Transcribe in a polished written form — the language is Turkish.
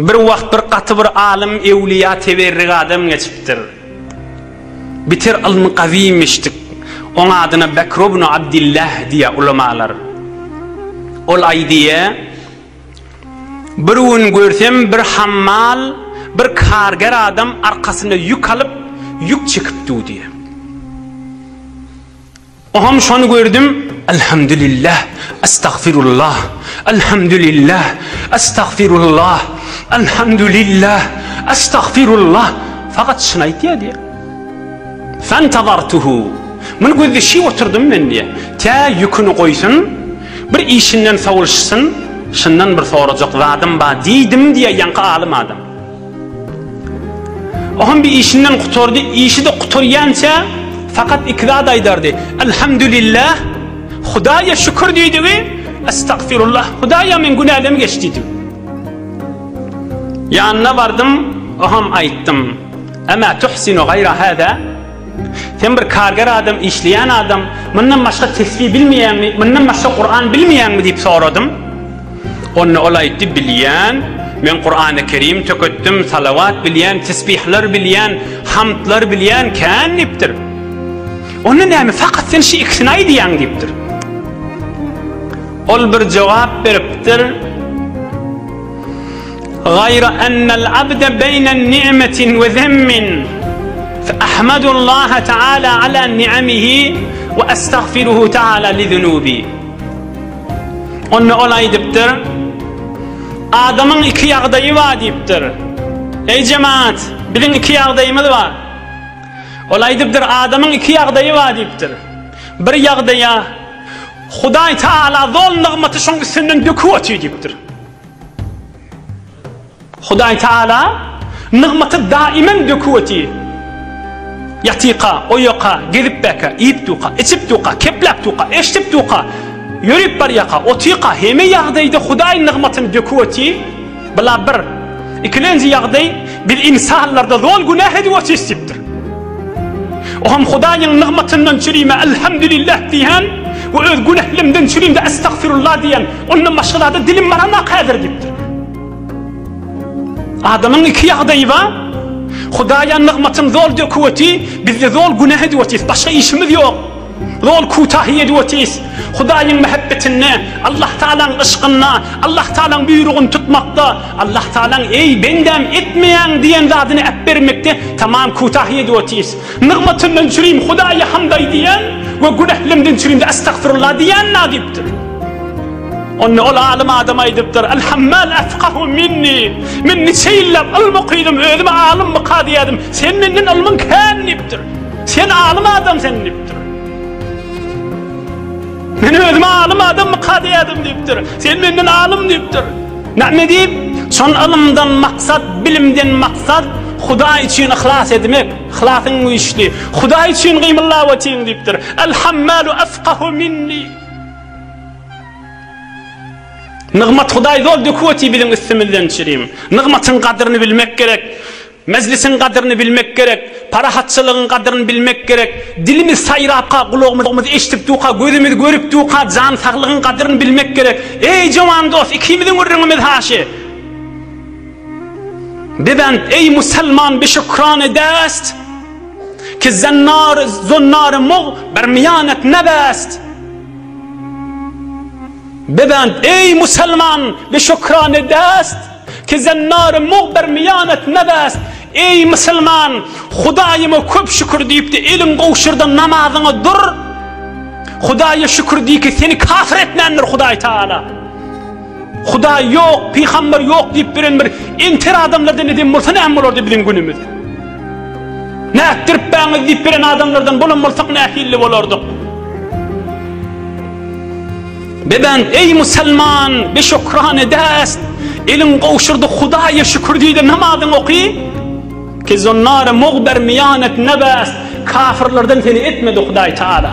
Bir wagt bir gaty bir alim ewliya teberrik adam geçipdir. Bitir ilmi qaviymişdik. Onun adına Bekr ibn Abdillah diye ulamalar. Ol aydiye bir gün görsem bir hammal, bir karger adam arkasına yük alıp yük çıkıptı diye. Oham şonu gördüm. Elhamdülillah, estağfirullah, elhamdülillah, estağfirullah, elhamdülillah, estağfirullah. Fakat şunu aytıyor diye. Fentazartuhu. Mun gözde şey oturdum ben diye. Ta yükünü koysun, bir işinden savulşsın, şundan bir soracak vadım ba deydim diye yankı alim adam. Oham bir işinden kuturdu, işi de kuturyanca fakat ikrar aydardı. Elhamdülillah, Hudaya şükür deydi ve estağfirullah, Hudaya men günahlarım geçtiydi. Yanına vardım, oham aytdım. Ama tuhsinu gayra hada. Sen bir karger adam, işleyen adam, bundan başka tesbih bilmeyen mi, bundan başka Kur'an bilmeyen mi deyip soradım. Onu olaydı bilyen, men Kur'an-ı Kerim tököttüm, salavat bilyen, tesbihler bilyen, hamdlar bilyen, kan deyiptir. Onun neymi, fakat sen şey iksinay diyen deyiptir. Ol bir cevap veriptir. Gayra ennel abde beynen ni'metin ve zemmin. فأحمد الله تعالى على نعمه وأستغفره تعالى لذنوبي. Onu olay deyiptir. Adamın iki yağdayı var deyiptir. Ey cemaat, bilin iki yağdayımız var. Olay deyiptir, adamın iki yağdayı var deyiptir. Bir yağdaya Huday Teala zol nığmeti şun üstünden dökü atıyor deyiptir. Huday Teala nığmeti daimen dökü atıyor. Yatika, oyoka, gelip beka, iyip tuka, içip tuka, keplap tuka, eştip tuka, yürüp bar yaka, otika, heme yağdaydı Huday nığmatını döküveti, bala bir, ikilenci yağday, bir insanlarda zol günah ediveti istiptir. Oham Huday'ın nığmatından çürüyme, elhamdülillah diyen, ve öz günahlimden çürüyüm de estağfirullah diyen, onun başkalarda dilim marana kadir diptir. Adamın iki yağdayı var, Hudaya nığmatın zol döküveti, bizde zol günah edivetiyiz, başka işimiz yok. Zol kutahiye edivetiyiz. Hudayın muhabbetine, Allah Teala'nın ışkına, Allah Teala'nın buyruğunu tutmakta, Allah Teala'nın ey bendem etmeyen diyen zadını ep vermekte, tamam kutahiye edivetiyiz. Nığmatından çürüyüm, Hudaya hamday diyen ve günahlimden çürüyüm de estağfirullah diyen nadiptir. Onu ol alim adama ediptir. El-hammal afqahu minni çeyillem, ilmi kıydım, ödüme alim mi kadiyedim. Sen menden ilmin kan niptir. Sen alim adam sen niptir. Men ödüme alim adam mi kadiyedim niptir. Sen menden alim niptir. Ne deyip? Son ilimden maksat, bilimden maksat, Huda için ihlas etmek, ihlasın bu işli. Huda için kıymallahu etin niptir. El-hammalu afqahu minni. Nığmat Huday zol döküveti bilin üstümüzden çürüyüm. Nığmatın kadrini bilmek gerek. Meclisin kadrini bilmek gerek. Para hatçılığın kadrini bilmek gerek. Dilimiz sayrapka, kulağımız eşitip tuqa, gözümüz görüp tuqa, can sağlığın kadrini bilmek gerek. Ey cavan dost, ikimizin ürünümüz haşi. Bebent, ey Müslüman bir şükran edest. Ki zunnar muğ, bermiyanet nebest. Bebend ey Müslüman ve şükran edest ki zennar muğber miyanet nebest. Ey Müslüman, Hudayıma köp şükür deyip de elin qoğuşurda namazını dur. Hudaya şükür deyip ki seni kafir etmendir Huday Teala. Huday yok, peygamber yok deyip birin bir intir adamlardan edin bulsa ne emir orada bilin günümüz. Ne ettirip bağınız deyip birin adamlardan bulunmulsak ne ahilli olurduk. Beben ey Müslüman bir şükran edest. Elin qoğuşurdu Hudaya şükür deyip de namazını okuy. Ki zonnarı muğber miyanet nebest. Kafirlerden seni etmedi Huday Teala.